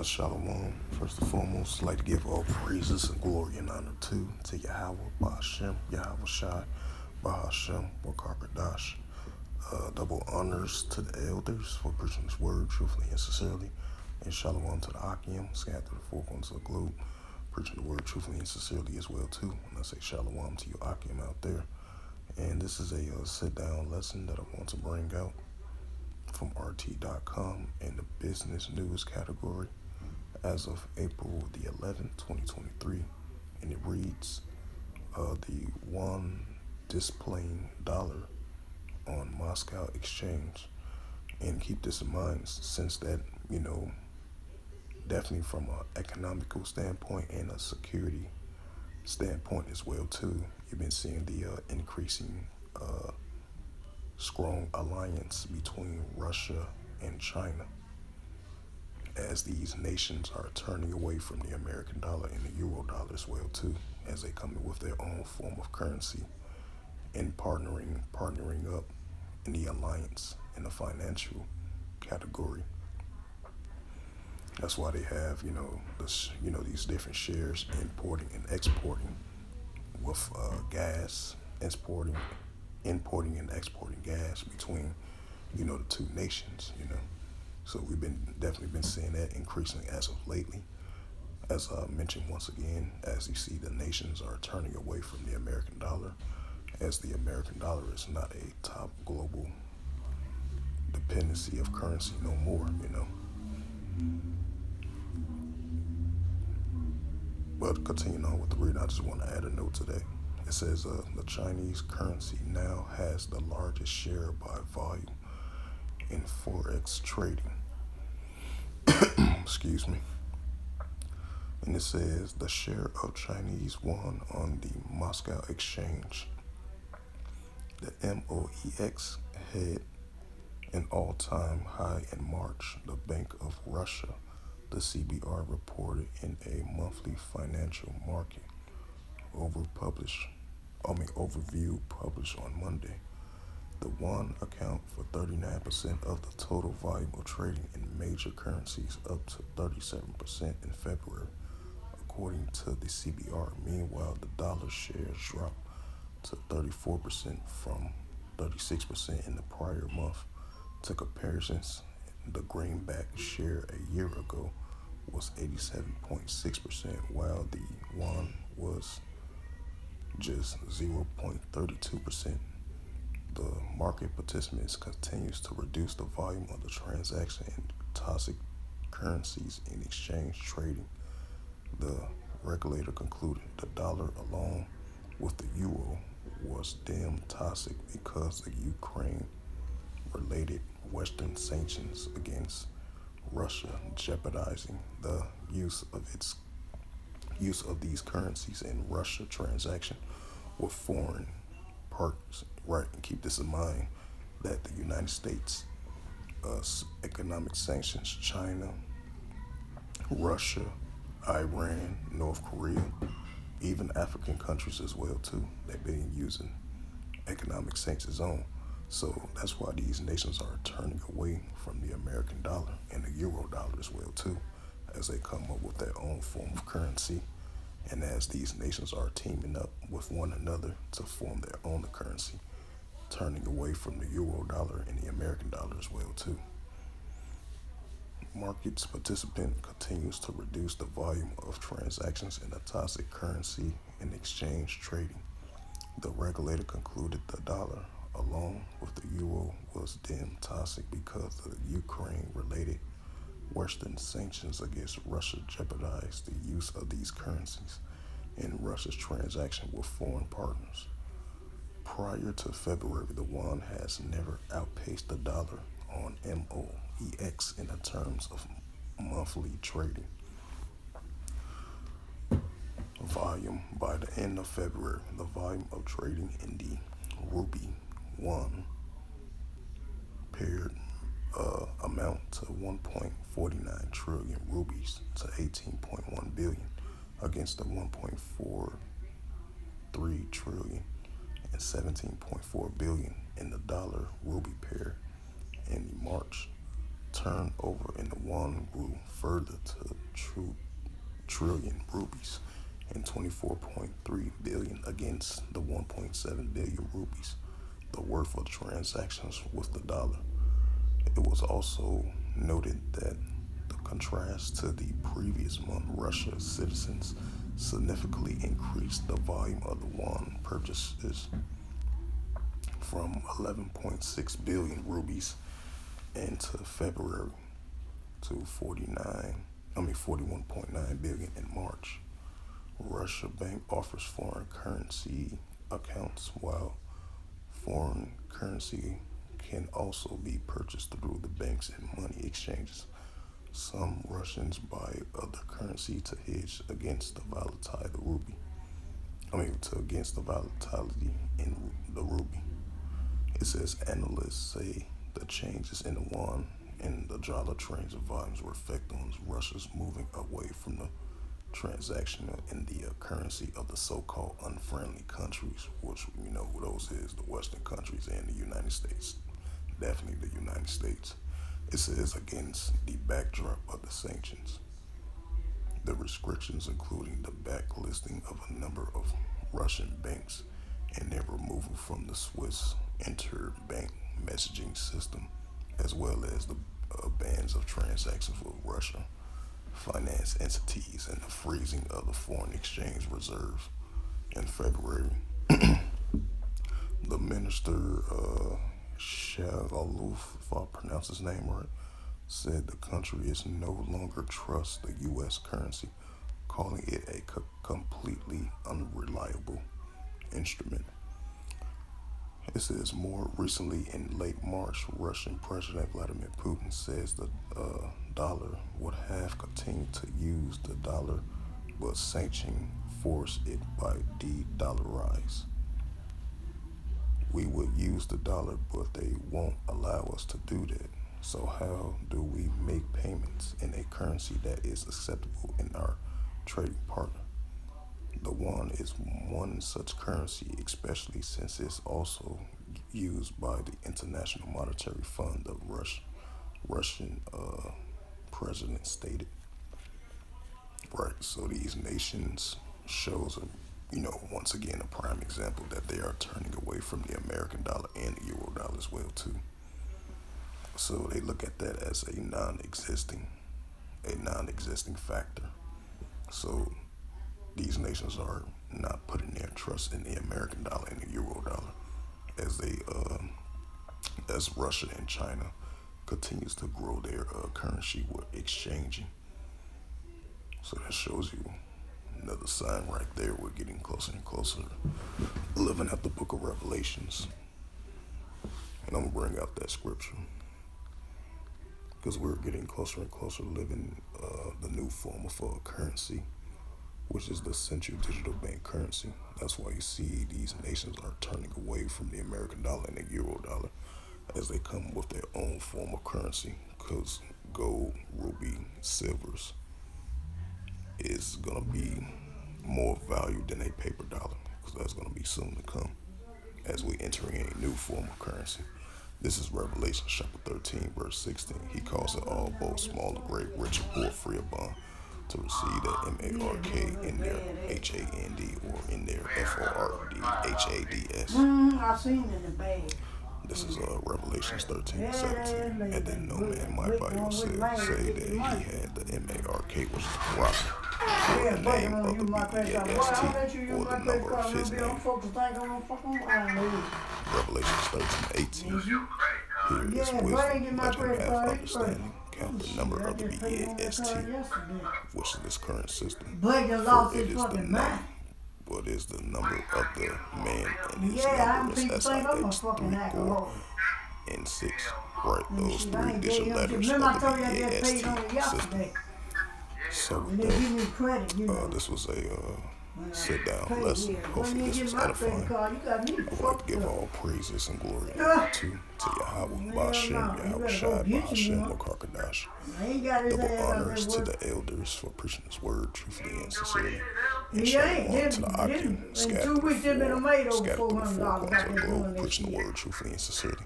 Shalom. First and foremost, I'd like to give all praises and glory and honor to Yahweh, Bahashem, Yahweh Shai, Bahashem, Wakaradash. Double honors to the elders for preaching this word truthfully and sincerely. And shalom to the Akim, scattered to the four corners of the globe, preaching the word truthfully and sincerely as well too. And I say shalom to you Akim out there. And this is a sit-down lesson that I want to bring out from RT.com in the business news category as of April the 11th, 2023. And it reads, the Yuan displaying dollar on Moscow exchange. And keep this in mind since that, definitely from an economical standpoint and a security standpoint as well too. You've been seeing the increasing strong alliance between Russia and China as these nations are turning away from the American dollar and the euro dollar as well too, as they come in with their own form of currency and partnering up in the alliance in the financial category. That's why they have, these different shares importing and exporting with gas, importing and exporting gas between, the two nations, So we've definitely been seeing that increasing as of lately. As I mentioned once again, as you see, the nations are turning away from the American dollar, as the American dollar is not a top global dependency of currency no more, But continuing on with the reading, I just want to add a note today. It says the Chinese currency now has the largest share by volume in Forex trading. Excuse me. And it says the share of Chinese yuan on the Moscow exchange. The MOEX hit an all-time high in March. The Bank of Russia, the CBR, reported in a monthly financial market overview published on Monday. The yuan account for 39% of the total volume of trading in major currencies, up to 37% in February, according to the CBR. Meanwhile, the dollar shares dropped to 34% from 36% in the prior month. To comparisons, the greenback share a year ago was 87.6%, while the yuan was just 0.32%. The market participants continues to reduce the volume of the transaction in toxic currencies in exchange trading. The regulator concluded the dollar, along with the euro, was deemed toxic because the Ukraine-related Western sanctions against Russia jeopardizing the use of these currencies in Russia transaction with foreign partners. Right, and keep this in mind that the United States economic sanctions China, Russia, Iran, North Korea, even African countries as well too. They've been using economic sanctions on. So that's why these nations are turning away from the American dollar and the euro dollar as well too, as they come up with their own form of currency, and as these nations are teaming up with one another to form their own currency, turning away from the euro dollar and the American dollar as well too. Markets participant continues to reduce the volume of transactions in the toxic currency in exchange trading. The regulator concluded the dollar, along with the euro, was deemed toxic because the Ukraine-related Western sanctions against Russia jeopardized the use of these currencies in Russia's transaction with foreign partners. Prior to February, the yuan has never outpaced the dollar on MOEX in the terms of monthly trading volume. By the end of February, the volume of trading in the rupee yuan paired amount to 1.49 trillion rupees to 18.1 billion against the 1.43 trillion and 17.4 billion in the dollar rupee pair. In March, turnover in the yuan grew further further to 2 trillion rupees and 24.3 billion against the 1.7 billion rupees, the worth of transactions with the dollar. It was also noted that the contrast to the previous month, Russia's citizens significantly increased the volume of the yuan purchases from 11.6 billion rupees into February to 41.9 billion in March. Russia Bank offers foreign currency accounts, while foreign currency can also be purchased through the banks and money exchanges. Some Russians buy other currency to hedge against the volatility in the ruby. It says analysts say the changes in the yuan and the dollar trends of volumes reflect on Russia's moving away from the transactional in the currency of the so-called unfriendly countries, which you know who those is, the Western countries and the United States. Definitely the United States. It says against the backdrop of the sanctions. The restrictions, including the backlisting of a number of Russian banks and their removal from the Swiss interbank messaging system, as well as the bans of transactions with Russia finance entities and the freezing of the foreign exchange reserve. In February, the minister, Shagaluf, if I pronounce his name right, said the country is no longer trusts the U.S. currency, calling it a completely unreliable instrument. It says more recently in late March, Russian President Vladimir Putin says the dollar would have continued to use the dollar, but sanction forced it by de-dollarize. We would use the dollar, but they won't allow us to do that. So how do we make payments in a currency that is acceptable in our trading partner? The yuan is one such currency, especially since it's also used by the International Monetary Fund, the Russian president stated. Right, so these nations shows once again a prime example that they are turning away from the American dollar and the euro dollar as well too. So they look at that as a non-existing factor. So these nations are not putting their trust in the American dollar and the euro dollar as Russia and China continues to grow their currency with exchanging. So that shows you another sign right there. We're getting closer and closer living out the book of Revelations. And I'm going to bring out that scripture because we're getting closer and closer living the new form of currency, which is the central digital bank currency. That's why you see these nations are turning away from the American dollar and the euro dollar as they come with their own form of currency, because gold, ruby, silvers is going to be more valued than a paper dollar, because that's going to be soon to come as we enter in a new form of currency. This is Revelation chapter 13, verse 16. He calls it all, both small and great, rich and poor, free or bond, to receive that MARK in their HAND or in their FORDHADS. I seen it in the bag. This is Revelation 13:17. And then no man might by yourself say that he had the MARK, which is the rock, or the name of the BEAST, or the number of his name. Revelation 13:18. Here is wisdom, let him have understanding. Count the number of the BEAST, which is this current system. For it is the number. What is the number of the man, and his number is SIX 3, 4, and 6. Right, those 3-digit letters of the BEAST system. So this was a sit-down lesson. Hopefully this was edifying. I would like to give all praises and glory and honor to Yahweh, Ba'ashem, Yahweh Shai, Ba'ashem, Lokakadash. Double honors to the elders for preaching this word truthfully and sincerely. And shalom to the Akim, scattered through the four corners of the globe, preaching the word truthfully and sincerely.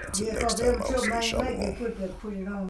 Until next time, I will say shalom.